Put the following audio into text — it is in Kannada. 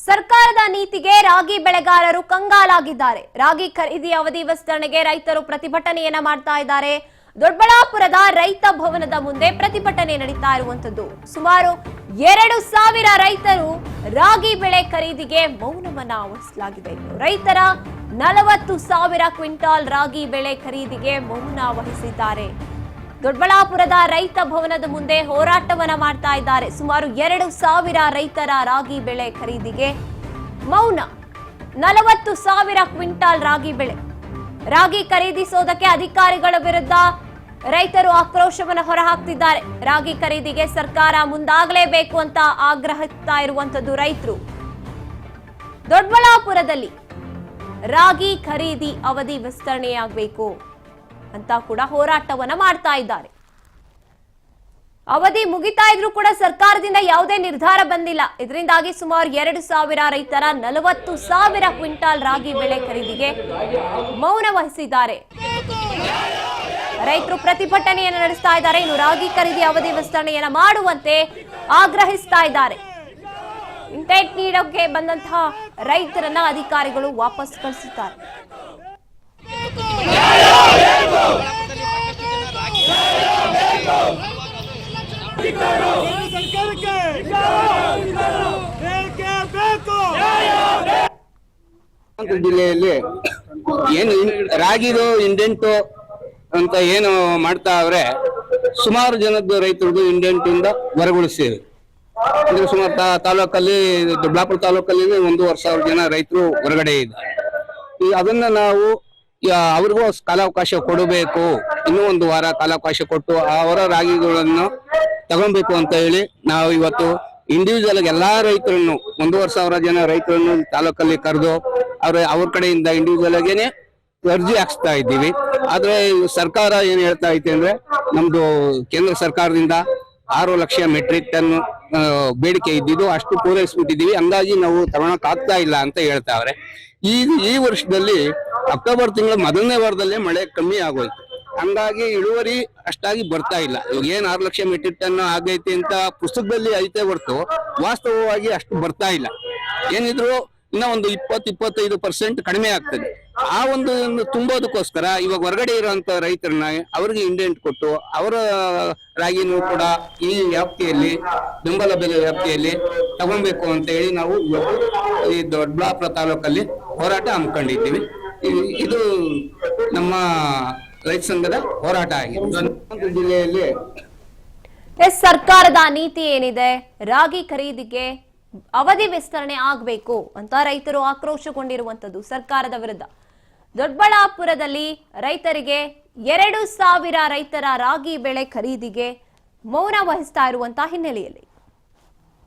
ಸರ್ಕಾರದ ನೀತಿಗೆ ರಾಗಿ ಬೆಳೆಗಾರರು ಕಂಗಾಲಾಗಿದ್ದಾರೆ. ರಾಗಿ ಖರೀದಿ ಅವಧಿ ವಿಸ್ತರಣೆಗೆ ರೈತರು ಪ್ರತಿಭಟನೆಯನ್ನ ಮಾಡ್ತಾ ಇದ್ದಾರೆ. ದೊಡ್ಡಬಳ್ಳಾಪುರದ ರೈತ ಭವನದ ಮುಂದೆ ಪ್ರತಿಭಟನೆ ನಡೀತಾ ಇರುವಂತದ್ದು. ಸುಮಾರು 2,000 ರೈತರು ರಾಗಿ ಬೆಳೆ ಖರೀದಿಗೆ ಮೌನವನ್ನ ವಹಿಸಲಾಗಿದೆ. ರೈತರ 40,000 ಕ್ವಿಂಟಾಲ್ ರಾಗಿ ಬೆಳೆ ಖರೀದಿಗೆ ಮೌನ ವಹಿಸಿದ್ದಾರೆ. ದೊಡ್ಡಬಳ್ಳಾಪುರದ ರೈತ ಭವನದ ಮುಂದೆ ಹೋರಾಟವನ್ನ ಮಾಡ್ತಾ ಇದ್ದಾರೆ. ಸುಮಾರು 2,000 ರೈತರ ರಾಗಿ ಬೆಳೆ ಖರೀದಿಗೆ ಮೌನ. 40,000 ಕ್ವಿಂಟಾಲ್ ರಾಗಿ ಬೆಳೆ ರಾಗಿ ಖರೀದಿಸೋದಕ್ಕೆ ಅಧಿಕಾರಿಗಳ ವಿರುದ್ಧ ರೈತರು ಆಕ್ರೋಶವನ್ನು ಹೊರಹಾಕ್ತಿದ್ದಾರೆ. ರಾಗಿ ಖರೀದಿಗೆ ಸರ್ಕಾರ ಮುಂದಾಗಲೇಬೇಕು ಅಂತ ಆಗ್ರಹಿಸ್ತಾ ಇರುವಂತದ್ದು ರೈತರು. ದೊಡ್ಡಬಳ್ಳಾಪುರದಲ್ಲಿ ರಾಗಿ ಖರೀದಿ ಅವಧಿ ವಿಸ್ತರಣೆಯಾಗಬೇಕು ಅಂತ ಕೂಡ ಹೋರಾಟವನ್ನ ಮಾಡ್ತಾ ಇದ್ದಾರೆ. ಅವಧಿ ಮುಗಿತಾ ಇದ್ರೂ ಕೂಡ ಸರ್ಕಾರದಿಂದ ಯಾವುದೇ ನಿರ್ಧಾರ ಬಂದಿಲ್ಲ. ಇದರಿಂದಾಗಿ ಸುಮಾರು 2,000 ರೈತರ 40,000 ಕ್ವಿಂಟಾಲ್ ರಾಗಿ ಬೆಳೆ ಖರೀದಿಗೆ ಮೌನ ವಹಿಸಿದ್ದಾರೆ. ರೈತರು ಪ್ರತಿಭಟನೆಯನ್ನು ನಡೆಸ್ತಾ ಇದ್ದಾರೆ. ಇನ್ನು ರಾಗಿ ಖರೀದಿ ಅವಧಿ ವಿಸ್ತರಣೆಯನ್ನ ಮಾಡುವಂತೆ ಆಗ್ರಹಿಸ್ತಾ ಇದ್ದಾರೆ. ಇಂಟೆಂಟ್ ನೀಡೋಕೆ ಬಂದಂತಹ ರೈತರನ್ನ ಅಧಿಕಾರಿಗಳು ವಾಪಸ್ ಕಳಿಸಿದ್ದಾರೆ. ಜಿಲ್ಲೆಯಲ್ಲಿ ಏನು ರಾಗಿದು ಇಂಡೆಂಟು ಅಂತ ಏನು ಮಾಡ್ತಾ ಅವ್ರೆ, ಸುಮಾರು ಜನದ್ದು ರೈತರದ್ದು ಇಂಡೆಂಟ್ ಇಂದ ಹೊರಗೊಳಿಸಿದೆ. ಅಂದ್ರೆ ಸುಮಾರು ತಾಲೂಕಲ್ಲಿ, ದೊಡ್ಡಬಳ್ಳಾಪುರ ತಾಲೂಕಲ್ಲಿ 1,500 ಜನ ರೈತರು ಹೊರಗಡೆ ಇದ್ದಾರೆ. ಅದನ್ನ ನಾವು ಅವ್ರಿಗೂ ಕಾಲಾವಕಾಶ ಕೊಡಬೇಕು. ಇನ್ನೂ 1 ವಾರ ಕಾಲಾವಕಾಶ ಕೊಟ್ಟು ಅವರ ರಾಗಿಗಳನ್ನು ತಗೊಬೇಕು ಅಂತ ಹೇಳಿ ನಾವು ಇವತ್ತು ಇಂಡಿವಿಜುವಲ್ ಆಗಿ ಎಲ್ಲಾ ರೈತರನ್ನು 1,500 ಜನ ರೈತರನ್ನು ತಾಲೂಕಲ್ಲಿ ಕರೆದು ಅವ್ರ ಕಡೆಯಿಂದ ಇಂಡಿವಿಜುವಲ್ ಆಗೇನೆ ಅರ್ಜಿ ಹಾಕ್ಸ್ತಾ ಇದ್ದೀವಿ. ಆದ್ರೆ ಸರ್ಕಾರ ಏನ್ ಹೇಳ್ತಾ ಐತೆ ಅಂದ್ರೆ, ನಮ್ದು ಕೇಂದ್ರ ಸರ್ಕಾರದಿಂದ 6 ಲಕ್ಷ ಮೆಟ್ರಿಕ್ ಟನ್ ಬೇಡಿಕೆ ಇದ್ದಿದ್ದು ಅಷ್ಟು ಪೂರೈಸ್ಬಿಟ್ಟಿದೀವಿ, ಹಂಗಾಗಿ ನಾವು ತಗೊಳಕ್ ಆಗ್ತಾ ಇಲ್ಲ ಅಂತ ಹೇಳ್ತಾವ್ರೆ. ಈ ವರ್ಷದಲ್ಲಿ ಅಕ್ಟೋಬರ್ ತಿಂಗಳ ಮೊದಲನೇ ವಾರದಲ್ಲೇ ಮಳೆ ಕಮ್ಮಿ ಆಗೋಯ್ತು. ಹಂಗಾಗಿ ಇಳುವರಿ ಅಷ್ಟಾಗಿ ಬರ್ತಾ ಇಲ್ಲ. ಇವಾಗ ಏನ್ 6 ಲಕ್ಷ ಮೆಟ್ರಿಕ್ ಟನ್ ಆಗೈತೆ ಅಂತ ಪುಸ್ತಕದಲ್ಲಿ ಐತೆ ಹೊರತು ವಾಸ್ತವವಾಗಿ ಅಷ್ಟು ಬರ್ತಾ ಇಲ್ಲ. ಏನಿದ್ರು ಇನ್ನ ಒಂದು 20-25% ಕಡಿಮೆ ಆಗ್ತದೆ. ಆ ಒಂದು ತುಂಬೋದಕ್ಕೋಸ್ಕರ ಇವಾಗ ಹೊರಗಡೆ ಇರುವಂತ ರೈತರನ್ನ ಅವ್ರಿಗೆ ಇಂಡೆಂಟ್ ಕೊಟ್ಟು ಅವರ ರಾಗಿನೂ ಕೂಡ ಈ ವ್ಯಾಪ್ತಿಯಲ್ಲಿ, ಬೆಂಬಲ ಬೆಲೆ ವ್ಯಾಪ್ತಿಯಲ್ಲಿ ತಗೊಬೇಕು ಅಂತ ಹೇಳಿ ನಾವು ಈ ದೊಡ್ಡಬಳ್ಳಾಪುರ ತಾಲೂಕಲ್ಲಿ ಹೋರಾಟ ಹಮ್ಮಿಕೊಂಡಿದ್ದೀವಿ. ಇದು ನಮ್ಮ ರೈತ ಸಂಘದ ಹೋರಾಟ ಆಗಿದೆ. ಜಿಲ್ಲೆಯಲ್ಲಿ ಸರ್ಕಾರದ ನೀತಿ ಏನಿದೆ, ರಾಗಿ ಖರೀದಿಗೆ ಅವಧಿ ವಿಸ್ತರಣೆ ಆಗಬೇಕು ಅಂತ ರೈತರು ಆಕ್ರೋಶಗೊಂಡಿರುವಂತದ್ದು ಸರ್ಕಾರದ ವಿರುದ್ಧ. ದೊಡ್ಡಬಳ್ಳಾಪುರದಲ್ಲಿ ರೈತರಿಗೆ 2,000 ರೈತರ ರಾಗಿ ಬೆಳೆ ಖರೀದಿಗೆ ಮೌನ ವಹಿಸ್ತಾ ಇರುವಂತಹ ಹಿನ್ನೆಲೆಯಲ್ಲಿ